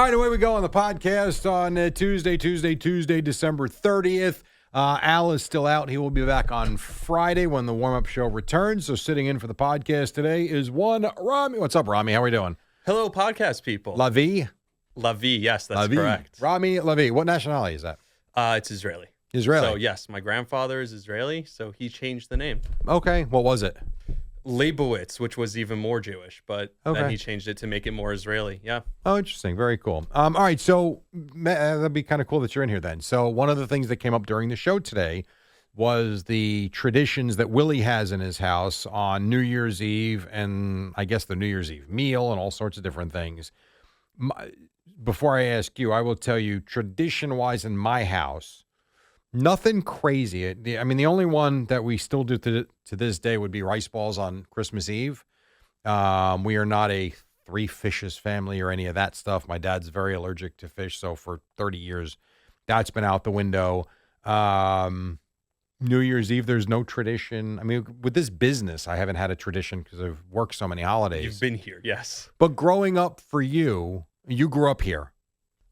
All right, away we go on the podcast on Tuesday, December 30th. Al is still out. He will be back on Friday when the warm-up show returns. So sitting in for the podcast today is one Rami. What's up, Rami? How are we doing? Hello, podcast people. Lavi? Lavi, yes, that's Lavi. correct. Rami Lavi. What nationality is that? It's Israeli. Israeli. So, yes, my grandfather is Israeli, so he changed the name. Okay. What was it? Leibowitz, which was even more Jewish, but then Okay. he changed it to make it more Israeli. Yeah. Oh, interesting. Very cool. All right. So that'd be kind of cool that you're in here then. So one of the things that came up during the show today was the traditions that Willie has in his house on New Year's Eve and I guess the New Year's Eve meal and all sorts of different things. Before I ask you, I will tell you tradition-wise in my house, nothing crazy. I mean, the only one that we still do to this day would be rice balls on Christmas Eve. We are not a three fishes family or any of that stuff. My dad's very allergic to fish, so for 30 years, that's been out the window. New Year's Eve, there's no tradition. I mean, with this business, I haven't had a tradition because I've worked so many holidays. You've been here, yes. But growing up for you, you grew up here.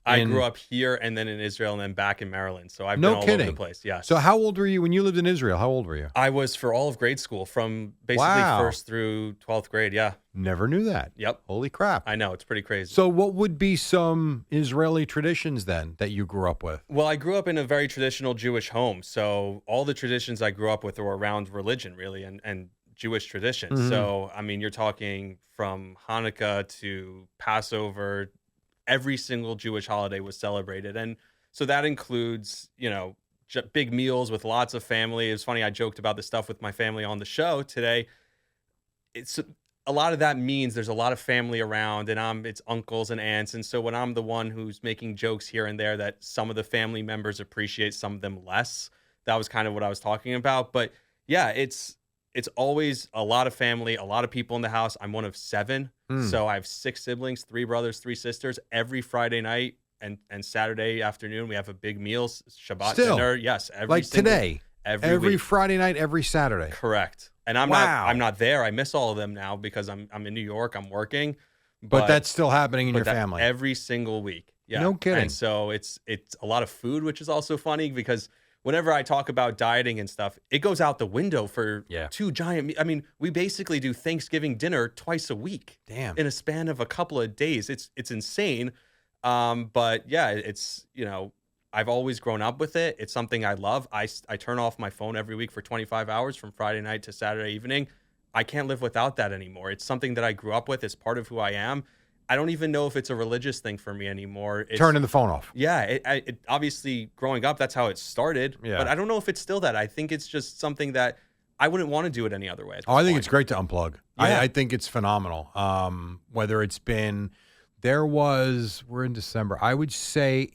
I grew up here and then in Israel and then back in Maryland. So I've No been all kidding. over the place, yes. So how old were you when you lived in Israel? How old were you? I was for all of grade school from basically Wow. first through 12th grade, yeah. Never knew that. Yep. Holy crap. I know, it's pretty crazy. So what would be some Israeli traditions then that you grew up with? Well, I grew up in a very traditional Jewish home. So all the traditions I grew up with were around religion, really, and Jewish traditions. Mhm. So, I mean, you're talking from Hanukkah to Passover, every single Jewish holiday was celebrated. And so that includes, big meals with lots of family. It was funny, I joked about this stuff with my family on the show today. It's a lot of that means there's a lot of family around and it's uncles and aunts. And so when I'm the one who's making jokes here and there that some of the family members appreciate, some of them less, that was kind of what I was talking about. But yeah, it's always a lot of family, a lot of people in the house. I'm one of 7. So I have 6 siblings, 3 brothers, 3 sisters. Every Friday night and Saturday afternoon, we have a big meal, Shabbat dinner. Yes. Today. Every week. Friday night, every Saturday. Correct. And I'm not there. I miss all of them now because I'm in New York. I'm working. But that's still happening in your family. Every single week. Yeah. No kidding. And so it's a lot of food, which is also funny because whenever I talk about dieting and stuff, it goes out the window for 2 giant. I mean, we basically do Thanksgiving dinner twice a week. Damn. In a span of a couple of days. It's insane. But yeah, it's, I've always grown up with it. It's something I love. I turn off my phone every week for 25 hours from Friday night to Saturday evening. I can't live without that anymore. It's something that I grew up with. It's part of who I am. I don't even know if it's a religious thing for me anymore. Turning the phone off. Yeah, it obviously growing up, that's how it stared. Yeah. But I don't know if it's still that. I think it's just something that I wouldn't want to do it any other way. I think it's great to unplug. Yeah. I think it's phenomenal. Whether it's been, we're in December. I would say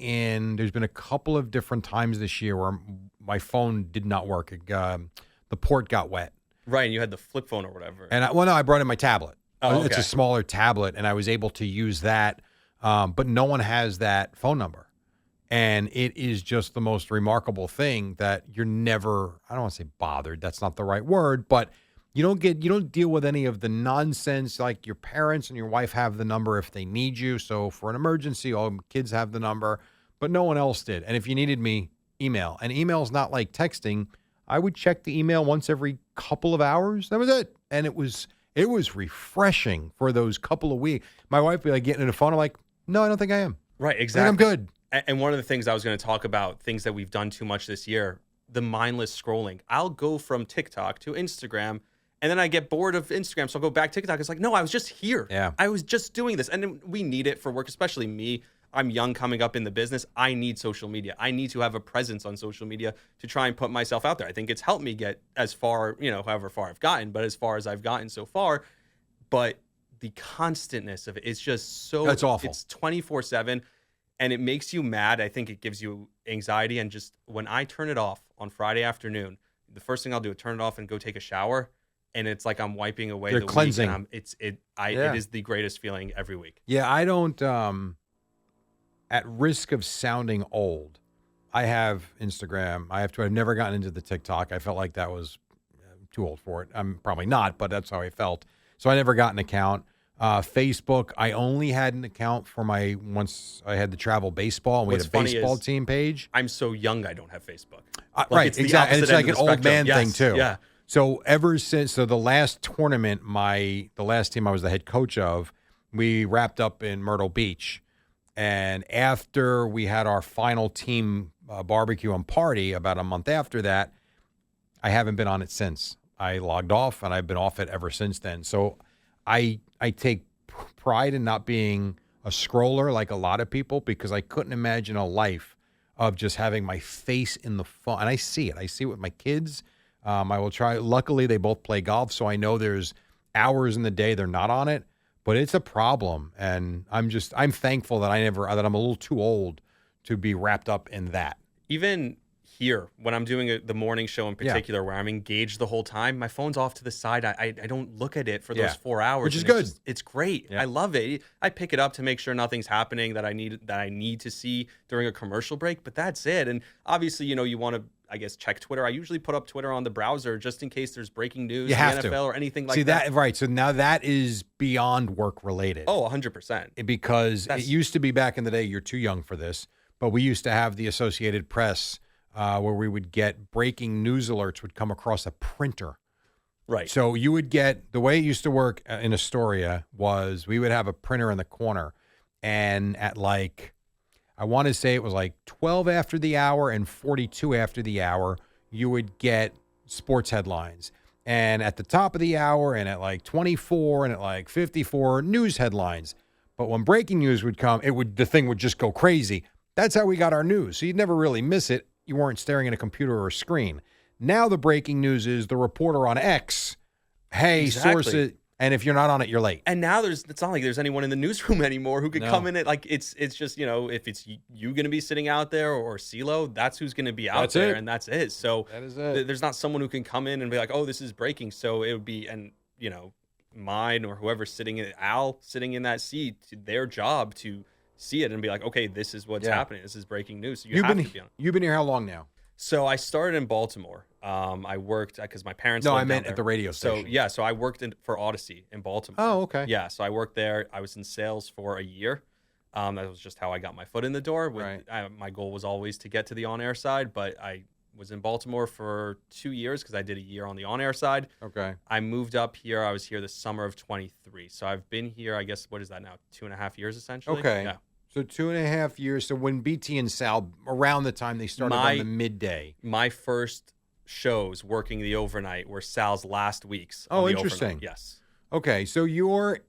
there's been a couple of different times this year where my phone did not work. The port got wet. Right, and you had the flip phone or whatever. And I brought in my tablet. Oh, okay. It's a smaller tablet, and I was able to use that. But no one has that phone number. And it is just the most remarkable thing that you're never, I don't want to say bothered. That's not the right word, but you don't deal with any of the nonsense. Like your parents and your wife have the number if they need you. So for an emergency, all kids have the number, but no one else did. And if you needed me, email. And email is not like texting. I would check the email once every couple of hours. That was it. And it was refreshing for those couple of weeks. My wife would be like getting in the phone. I'm like, no, I don't think I am. Right, exactly. I'm good. And one of the things I was going to talk about, things that we've done too much this year, the mindless scrolling. I'll go from TikTok to Instagram, and then I get bored of Instagram, so I'll go back to TikTok. It's like, no, I was just here. Yeah. I was just doing this. And then we need it for work, especially me. I'm young coming up in the business. I need social media. I need to have a presence on social media to try and put myself out there. I think it's helped me get as far, however far I've gotten, but as far as I've gotten so far. But the constantness of it is just so... That's awful. It's 24/7. And it makes you mad. I think it gives you anxiety. And just when I turn it off on Friday afternoon, the first thing I'll do is turn it off and go take a shower. And it's like I'm wiping away the cleansing. week. And it is the greatest feeling every week. Yeah, I don't, at risk of sounding old, I have Instagram. I've never gotten into the TikTok. I felt like that was too old for it. I'm probably not, but that's how I felt. So I never got an account. Facebook, I only had an account for once I had the travel baseball, and we What's had a funny baseball is team page. I'm so young, I don't have Facebook. Right, It's the exactly. And opposite it's end like of an the old man spectrum. thing, Yes, too. yeah. So ever since the last tournament, the last team I was the head coach of, we wrapped up in Myrtle Beach. And after we had our final team barbecue and party, about a month after that, I haven't been on it since. I logged off, and I've been off it ever since then. So I take pride in not being a scroller like a lot of people, because I couldn't imagine a life of just having my face in the phone. And I see it. I see it with my kids. I will try. Luckily, they both play golf, so I know there's hours in the day they're not on it. But it's a problem, and I'm thankful that that I'm a little too old to be wrapped up in that. Even here, when I'm doing the morning show in particular, where I'm engaged the whole time, my phone's off to the side. I don't look at it for those 4 hours, which is and good. It's great. Yeah. I love it. I pick it up to make sure nothing's happening that I need to see during a commercial break. But that's it. And obviously, you want to, I guess, check Twitter. I usually put up Twitter on the browser just in case there's breaking news in the NFL or anything like that. See, right. So now that is beyond work related. Oh, 100%. Because it used to be back in the day, you're too young for this, but we used to have the Associated Press where we would get breaking news alerts would come across a printer. Right. So you would get, the way it used to work in Astoria was we would have a printer in the corner, and at I want to say it was 12 after the hour and 42 after the hour, you would get sports headlines. And at the top of the hour and at 24 and at 54, news headlines. But when breaking news would come, the thing would just go crazy. That's how we got our news. So you'd never really miss it. You weren't staring at a computer or a screen. Now the breaking news is the reporter on X. Hey, Exactly. sources. And if you're not on it, you're late. And now it's not like there's anyone in the newsroom anymore who could come in. It's just, if it's you going to be sitting out there or CeeLo, that's who's going to be out there. And that's it. So that is it. There's not someone who can come in and be like, oh, this is breaking. So it would be, mine or whoever's Al sitting in that seat, their job to see it and be like, okay, this is what's happening. This is breaking news. So you have to be on it. You've been here how long now? So I started in Baltimore. I worked because my parents. No, lived I meant down there. at the radio station. So I worked for Odyssey in Baltimore. Oh, okay. Yeah, so I worked there. I was in sales for a year. That was just how I got my foot in the door. My goal was always to get to the on-air side, but I was in Baltimore for 2 years because I did a year on the on-air side. Okay. I moved up here. I was here the summer of 23. So I've been here, I guess, what is that now? 2.5 years, essentially? Okay. Yeah. So 2.5 years. So when BT and Sal, around the time they started on the midday. My first shows working the overnight were Sal's last weeks. Oh, on the interesting. Overnight. Yes. Okay. So your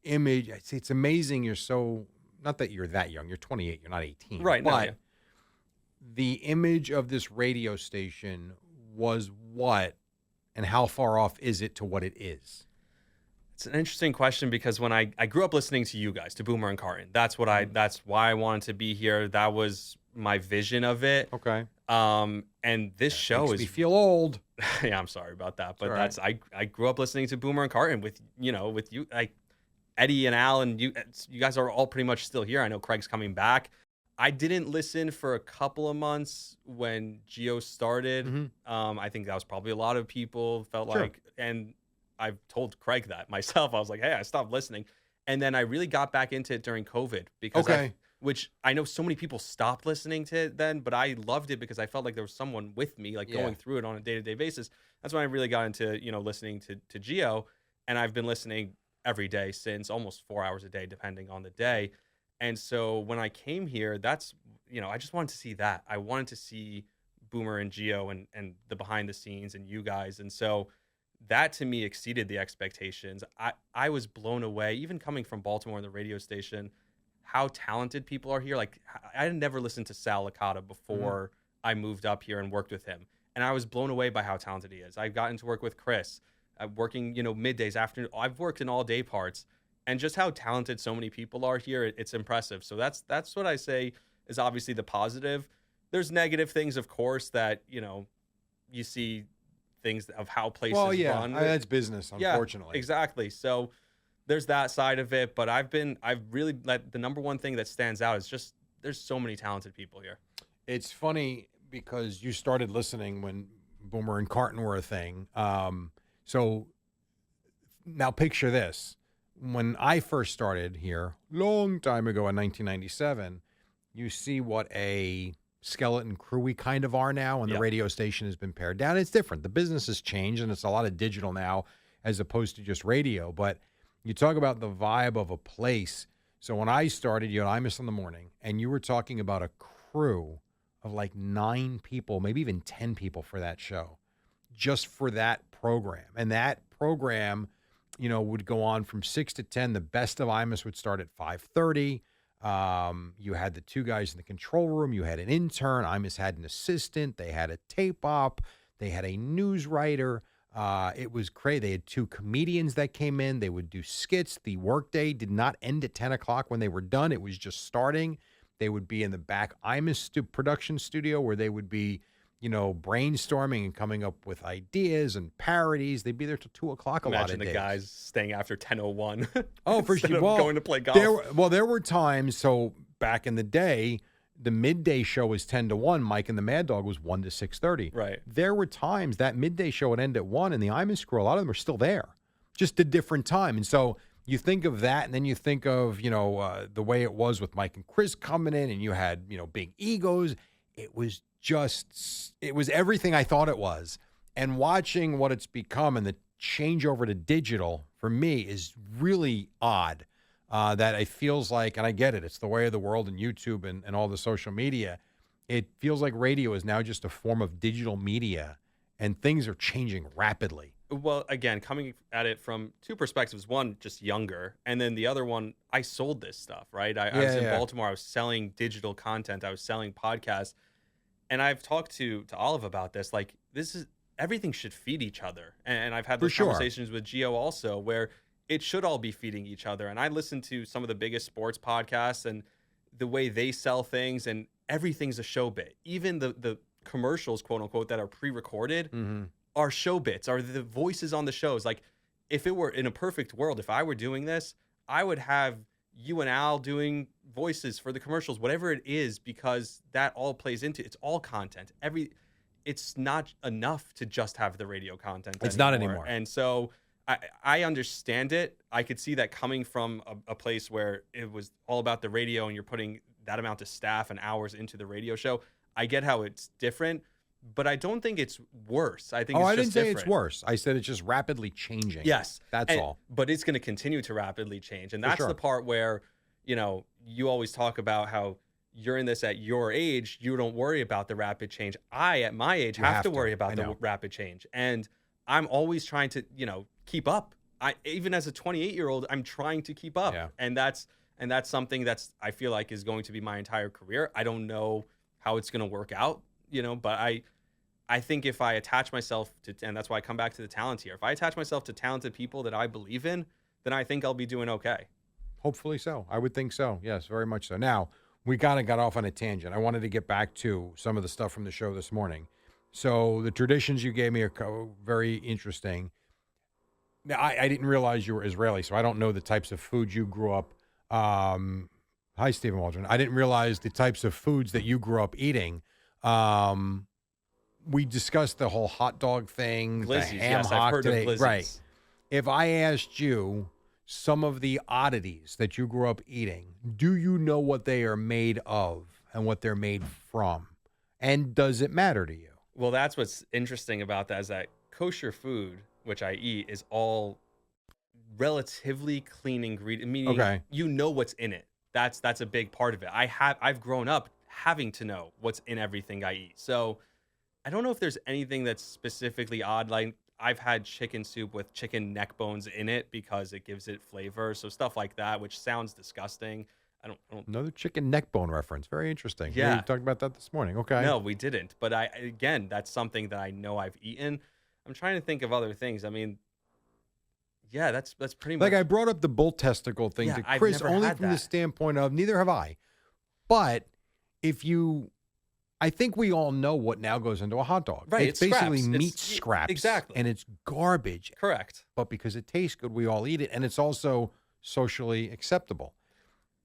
image, it's amazing. You're so, not that you're that young. You're 28. You're not 18. Right. But the image of this radio station was what, and how far off is it to what it is? It's an interesting question because when I grew up listening to you guys, to Boomer and Carton, that's why I wanted to be here. That was my vision of it. Okay. And this show makes me feel old. Yeah, I'm sorry about that, but It's all I grew up listening to Boomer and Carton with you, like Eddie and Al, and you guys are all pretty much still here. I know Craig's coming back. I didn't listen for a couple of months when Geo started. Mm-hmm. I think that was probably a lot of people felt like, and I've told Craig that myself. I was like, hey, I stopped listening. And then I really got back into it during COVID because which I know so many people stopped listening to it then, but I loved it because I felt like there was someone with me, going through it on a day-to-day basis. That's when I really got into, listening to Geo. And I've been listening every day since, almost 4 hours a day, depending on the day. And so when I came here, that's, I just wanted to see that. I wanted to see Boomer and Geo and the behind the scenes and you guys. And so that to me exceeded the expectations. I was blown away, even coming from Baltimore and the radio station, how talented people are here. Like, I had never listened to Sal Licata before I moved up here and worked with him. And I was blown away by how talented he is. I've gotten to work with Chris, working, middays, afternoon. I've worked in all day parts. And just how talented so many people are here, it's impressive. So that's what I say is obviously the positive. There's negative things, of course, that, you see things of how places run. That's business, unfortunately. Yeah, exactly. So there's that side of it. But I've really, the number one thing that stands out is just there's so many talented people here. It's funny because you started listening when Boomer and Carton were a thing. So now picture this. when I first started here, long time ago in 1997, you see what a skeleton crew we kind of are now, and the radio station has been pared down. It's different. The business has changed, and it's a lot of digital now as opposed to just radio. But you talk about the vibe of a place. So when I started, you had Imus in the morning, and you were talking about a crew of like 9 people, maybe even 10 people for that show, just for that program. And that program, would go on from 6 to 10. The best of Imus would start at 5:30. You had the 2 guys in the control room. You had an intern. Imus had an assistant. They had a tape op. They had a news writer. It was crazy. They had 2 comedians that came in. They would do skits. The workday did not end at 10 o'clock when they were done. It was just starting. They would be in the back Imus production studio where they would be, brainstorming and coming up with ideas and parodies. They'd be there till 2 o'clock a lot of days. Imagine the guys staying after 10:01. Oh, for sure. Well, going to play golf. There were times. So back in the day, the midday show was 10 to 1. Mike and the Mad Dog was 1 to 6:30. Right. There were times that midday show would end at 1, and the Imus crew, a lot of them are still there, just a different time. And so you think of that, and then you think of, the way it was with Mike and Chris coming in, and you had, big egos. It was everything I thought it was. And watching what it's become and the change over to digital, for me, is really odd. That it feels like, and I get it, it's the way of the world and YouTube and all the social media. It feels like radio is now just a form of digital media, and things are changing rapidly. Well, again, coming at it from 2 perspectives. One, just younger. And then the other one, I sold this stuff, right? I was in Baltimore. I was selling digital content. I was selling podcasts. And I've talked to Olive about this. Like, everything should feed each other. And I've had those conversations with Gio also, where it should all be feeding each other. And I listen to some of the biggest sports podcasts and the way they sell things, and everything's a show bit. Even the commercials, quote unquote, that are pre-recorded are show bits, are the voices on the shows. Like, if it were in a perfect world, if I were doing this, I would have you and Al doing voices for the commercials, whatever it is, because that all plays into it's all content. It's not enough to just have the radio content. It's not anymore. And so I understand it. I could see that coming from a place where it was all about the radio and you're putting that amount of staff and hours into the radio show. I get how it's different, but I don't think it's worse. I think it's I just didn't say different. It's worse. I said it's just rapidly changing. Yes. That's all. But it's going to continue to rapidly change. And that's the part where, you always talk about how you're in this at your age, you don't worry about the rapid change. I, at my age, have to worry about the rapid change. And I'm always trying to, keep up. Even as a 28-year-old, I'm trying to keep up. Yeah. And that's something that's, I feel like, is going to be my entire career. I don't know how it's going to work out, but I think if I attach myself to, and that's why I come back to the talent here, if I attach myself to talented people that I believe in, then I think I'll be doing okay. Hopefully so. I would think so. Yes, very much so. Now, we kind of got off on a tangent. I wanted to get back to some of the stuff from the show this morning. So the traditions you gave me are very interesting. Now, I didn't realize you were Israeli, so I don't know the types of food you grew up. Hi, Stephen Waldron. I didn't realize the types of foods that you grew up eating. We discussed the whole hot dog thing, Glizzies, the ham yes, hock I've heard today. of glizzies. Right. If I asked you some of the oddities that you grew up eating, do you know what they are made of and what they're made from? And does it matter to you? Well, that's what's interesting about that, is that kosher food, which I eat, is all relatively clean ingredient, meaning you know what's in it. That's a big part of it. I've grown up having to know what's in everything I eat. So I don't know if there's anything that's specifically odd. Like, I've had chicken soup with chicken neck bones in it because it gives it flavor. So stuff like that, which sounds disgusting. I don't Another chicken neck bone reference. Very interesting. Yeah. We talked about that this morning. Okay. No, we didn't. But again, that's something that I know I've eaten. I'm trying to think of other things. I mean, yeah, that's pretty much. Like, I brought up the bull testicle thing to I've Chris never only had from the that. standpoint of neither have I. But I think we all know what now goes into a hot dog. Right, It's basically scraps. meat scraps. Exactly. And it's garbage. Correct. But because it tastes good, we all eat it. And it's also socially acceptable.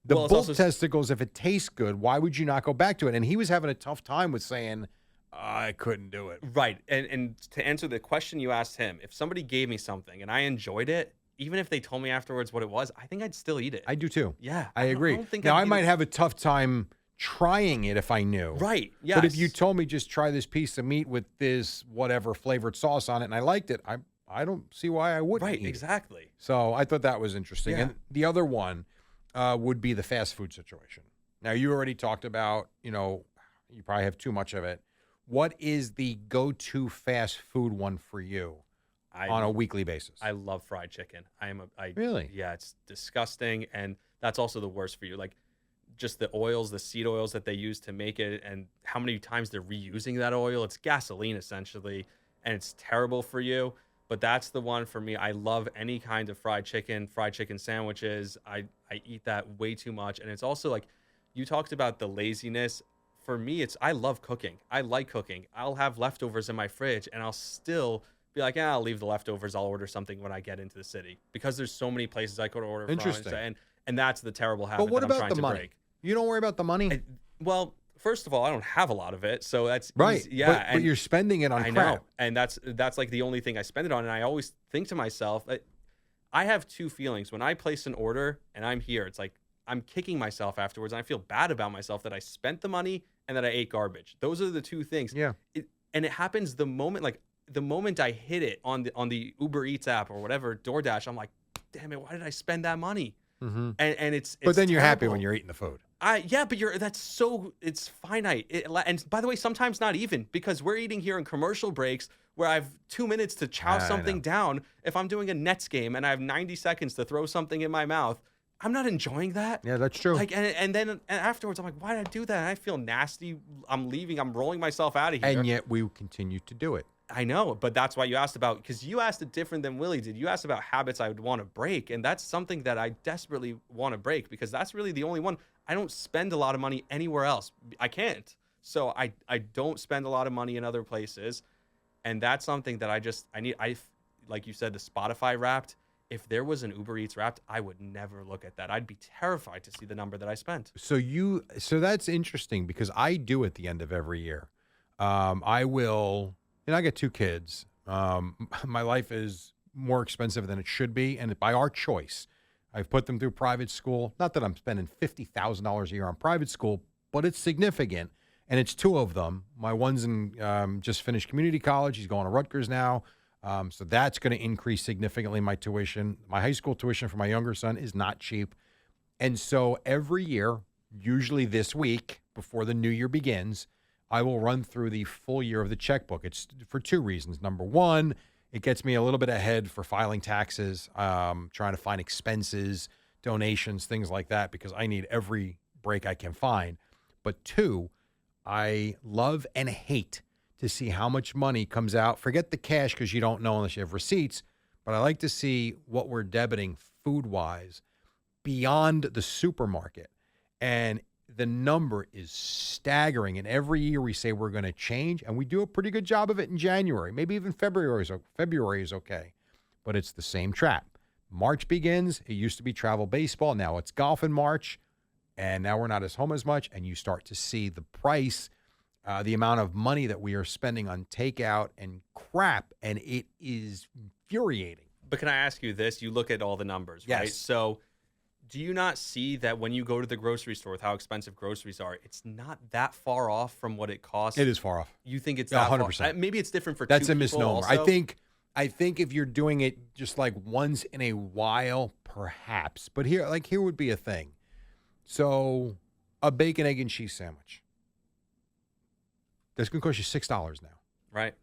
The Well, it's bull also- testicles, if it tastes good, why would you not go back to it? And he was having a tough time with saying, I couldn't do it. Right. And to answer the question you asked him, if somebody gave me something and I enjoyed it, even if they told me afterwards what it was, I think I'd still eat it. I do too. Yeah, I agree. I don't think Now, I'd I eat might it. have a tough time trying it if I knew. Right. Yes. But if you told me just try this piece of meat with this whatever flavored sauce on it and I liked it, I don't see why I wouldn't right, eat it. exactly. So I thought that was interesting. Yeah. And the other one would be the fast food situation. Now, you already talked about, you probably have too much of it. What is the go-to fast food one for you on a weekly basis? I love fried chicken. Really? Yeah, it's disgusting, and that's also the worst for you. Like, just the oils, the seed oils that they use to make it, and how many times they're reusing that oil. It's gasoline essentially, and it's terrible for you. But that's the one for me. I love any kind of fried chicken sandwiches. I eat that way too much, and it's also like you talked about the laziness. For me, I love cooking. I like cooking. I'll have leftovers in my fridge, and I'll still be like, I'll leave the leftovers. I'll order something when I get into the city because there's so many places I could order from. Interesting. And that's the terrible habit But what that I'm about trying the to money? break. You don't worry about the money? Well, first of all, I don't have a lot of it, so that's Right. easy. Yeah, But you're spending it on I crap. know, and that's like the only thing I spend it on. And I always think to myself, I have two feelings when I place an order and I'm here. It's like I'm kicking myself afterwards, and I feel bad about myself that I spent the money and that I ate garbage. Those are the two things. Yeah. And it happens the moment I hit it on the Uber Eats app or whatever DoorDash. I'm like, damn it, why did I spend that money? Mm-hmm. And it's But then you're happy terrible. when you're eating the food. But it's finite. And by the way, sometimes not even, because we're eating here in commercial breaks where I have 2 minutes to chow something down. If I'm doing a Nets game and I have 90 seconds to throw something in my mouth, I'm not enjoying that. Yeah, that's true. Like, and then afterwards, I'm like, why did I do that? And I feel nasty. I'm leaving. I'm rolling myself out of here. And yet we continue to do it. I know, but that's why you asked about, because you asked it different than Willie did. You asked about habits I would want to break, and that's something that I desperately want to break because that's really the only one. I don't spend a lot of money anywhere else. I can't. So I don't spend a lot of money in other places, and that's something that I need. Like you said, the Spotify Wrapped. If there was an Uber Eats Wrapped, I would never look at that. I'd be terrified to see the number that I spent. So that's interesting because I do at the end of every year. I will. I got 2 kids. My life is more expensive than it should be, and by our choice. I've put them through private school. Not that I'm spending $50,000 a year on private school, but it's significant, and it's 2 of them. My one's in just finished community college. He's going to Rutgers now, so that's going to increase significantly my tuition. My high school tuition for my younger son is not cheap, and so every year, usually this week before the new year begins, I will run through the full year of the checkbook. It's for 2 reasons. Number one, it gets me a little bit ahead for filing taxes, trying to find expenses, donations, things like that, because I need every break I can find. But 2, I love and hate to see how much money comes out. Forget the cash because you don't know unless you have receipts, but I like to see what we're debiting food-wise beyond the supermarket. And the number is staggering, and every year we say we're going to change, and we do a pretty good job of it in January. Maybe even February is okay, but it's the same trap. March begins. It used to be travel baseball. Now it's golf in March, and now we're not as home as much, and you start to see the price, the amount of money that we are spending on takeout and crap, and it is infuriating. But can I ask you this? You look at all the numbers, right? Yes. So do you not see that when you go to the grocery store with how expensive groceries are, it's not that far off from what it costs? It is far off. You think it's that 100%. far? Maybe it's different for That's 2 a people misnomer. also. I think if you're doing it just like once in a while, perhaps. But here would be a thing. So a bacon, egg, and cheese sandwich. That's going to cost you $6 now. Right.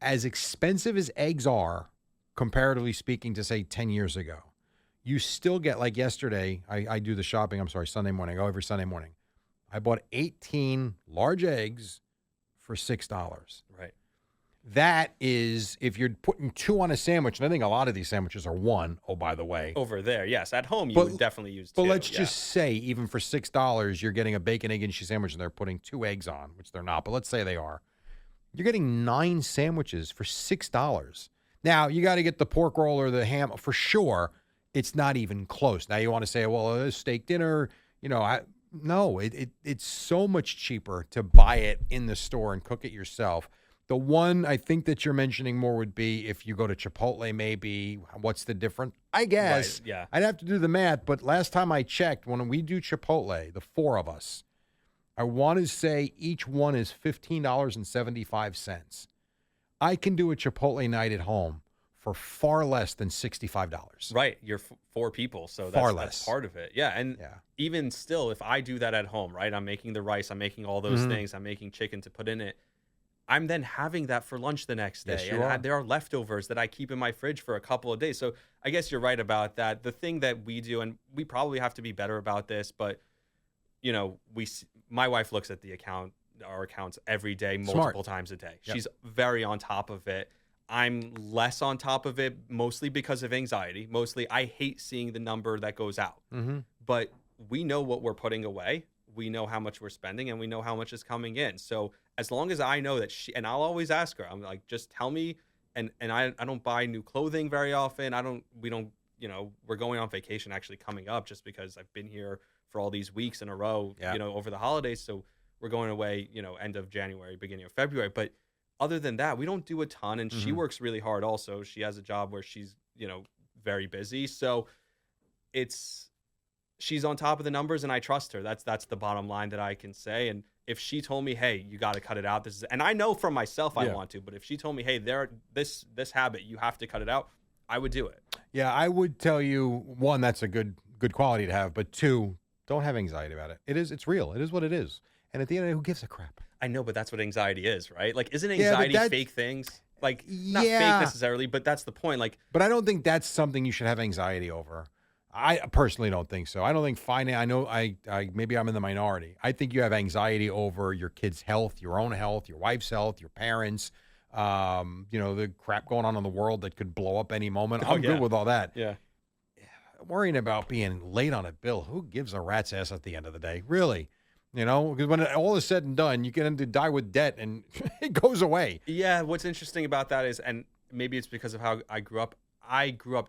As expensive as eggs are, comparatively speaking, to say 10 years ago, you still get, like yesterday, I do the shopping, Sunday morning. I go every Sunday morning. I bought 18 large eggs for $6. Right. That is, if you're putting 2 on a sandwich, and I think a lot of these sandwiches are 1, oh, by the way. Over there, yes. At home, you But- would definitely use 2. But let's just say, even for $6, you're getting a bacon, egg, and cheese sandwich, and they're putting 2 eggs on, which they're not, but let's say they are. You're getting 9 sandwiches for $6. Now, you got to get the pork roll or the ham, for sure. It's not even close. Now, you want to say, well, a steak dinner, no, it's so much cheaper to buy it in the store and cook it yourself. The one I think that you're mentioning more would be if you go to Chipotle, maybe. What's the difference? I guess. Right, yeah. I'd have to do the math, but last time I checked, when we do Chipotle, the four of us, I want to say each one is $15.75. I can do a Chipotle night at home for far less than $65. Right. You're four people. So that's part of it. Yeah. And even still, if I do that at home, right, I'm making the rice, I'm making all those things, I'm making chicken to put in it. I'm then having that for lunch the next day. Yes, there are leftovers that I keep in my fridge for a couple of days. So I guess you're right about that. The thing that we do, and we probably have to be better about this, but, my wife looks at our accounts every day, multiple times a day. Yep. She's very on top of it. I'm less on top of it, mostly because of anxiety. Mostly, I hate seeing the number that goes out. But we know what we're putting away. We know how much we're spending, and we know how much is coming in. So as long as I know that and I'll always ask her, I'm like, just tell me. And I don't buy new clothing very often. We're going on vacation actually coming up just because I've been here for all these weeks in a row, over the holidays. So we're going away, end of January, beginning of February. But other than that, we don't do a ton. And she works really hard also. She has a job where she's, very busy. So she's on top of the numbers and I trust her. That's the bottom line that I can say. And if she told me, hey, you got to cut it out. And I know from myself I want to, but if she told me, hey, this habit, you have to cut it out, I would do it. Yeah, I would tell you, one, that's a good quality to have, but two, don't have anxiety about it. It's real. It is what it is. And at the end of the day, who gives a crap? I know, but that's what anxiety is, right? Like, isn't anxiety fake things? Like, not fake necessarily, but that's the point. Like, but I don't think that's something you should have anxiety over. I personally don't think so. I don't think I know maybe I'm in the minority. I think you have anxiety over your kid's health, your own health, your wife's health, your parents', the crap going on in the world that could blow up any moment. I'm good with all that. Yeah. Worrying about being late on a bill, who gives a rat's ass at the end of the day? Really? Because when all is said and done, you get into die with debt and it goes away. Yeah. What's interesting about that is, and maybe it's because of how I grew up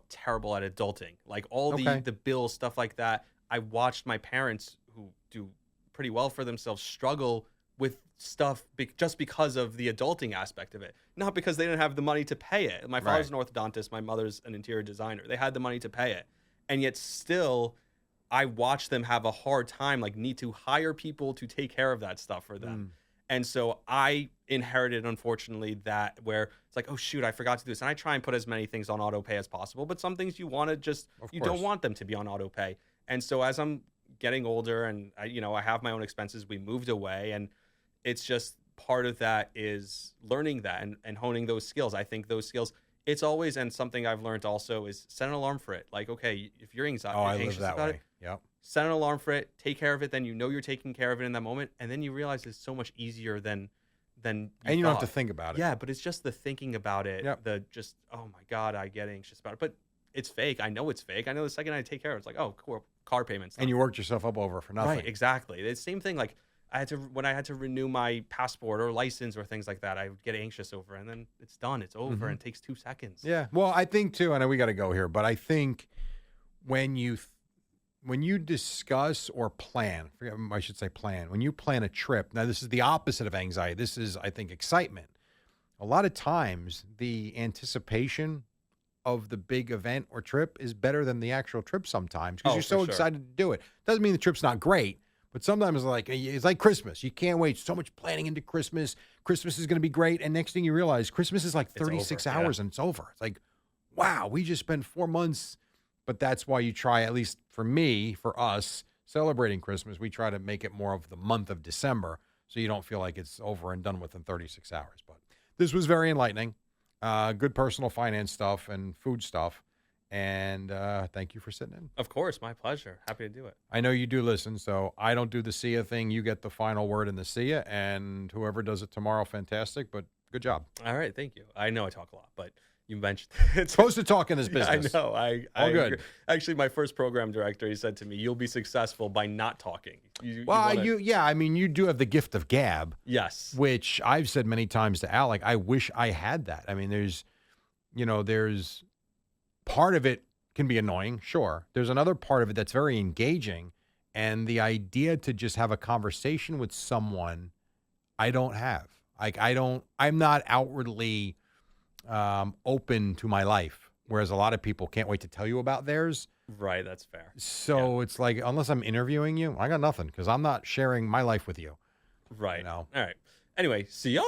terrible at adulting. Like all the bills, stuff like that. I watched my parents, who do pretty well for themselves, struggle with stuff just because of the adulting aspect of it. Not because they didn't have the money to pay it. My father's an orthodontist. My mother's an interior designer. They had the money to pay it. And yet still, I watch them have a hard time, like need to hire people to take care of that stuff for them. And so I inherited, unfortunately, that where it's like, oh, shoot, I forgot to do this. And I try and put as many things on auto pay as possible. But some things you want to don't want them to be on auto pay. And so as I'm getting older and, I have my own expenses, we moved away. And it's just part of that is learning that and honing those skills. I think those skills, it's always, and something I've learned also is set an alarm for it. Like, okay, if you're anxious about it, set an alarm for it, take care of it, then you're taking care of it in that moment, and then you realize it's so much easier than you don't have to think about it. Yeah, but it's just the thinking about it, oh my God, I get anxious about it. But it's fake. I know it's fake. I know the second I take care of it, it's like, oh, cool, car payments. And you worked yourself up over for nothing. Right, exactly. It's the same thing. Like when I had to renew my passport or license or things like that, I would get anxious over, and then it's done. It's over, and it takes 2 seconds. Yeah. Well, I think too. I know we got to go here, but I think when you discuss or plan, I should say plan. When you plan a trip, now this is the opposite of anxiety. This is, I think, excitement. A lot of times, the anticipation of the big event or trip is better than the actual trip sometimes because you're so excited to do it. Doesn't mean the trip's not great. But sometimes it's like Christmas. You can't wait. So much planning into Christmas. Christmas is going to be great. And next thing you realize, Christmas is like 36 hours and it's over. It's like, wow, we just spent 4 months. But that's why you try, at least for me, for us, celebrating Christmas, we try to make it more of the month of December so you don't feel like it's over and done within 36 hours. But this was very enlightening. Good personal finance stuff and food stuff. And thank you for sitting in. Of course. My pleasure. Happy to do it. I know you do listen, so I don't do the SIA thing. You get the final word in the SIA, and whoever does it tomorrow, fantastic, but good job. All right. Thank you. I know I talk a lot, but you mentioned it's supposed to talk in this business. Yeah, I know. All good. Actually, my first program director, he said to me, you'll be successful by not talking. You do have the gift of gab. Yes. Which I've said many times to Alec, I wish I had that. I mean, there's part of it can be annoying, sure. There's another part of it that's very engaging, and the idea to just have a conversation with someone I don't have. Like I'm not outwardly open to my life, whereas a lot of people can't wait to tell you about theirs. Right, that's fair. So it's like, unless I'm interviewing you, I got nothing because I'm not sharing my life with you. Right. You know? All right. Anyway, see y'all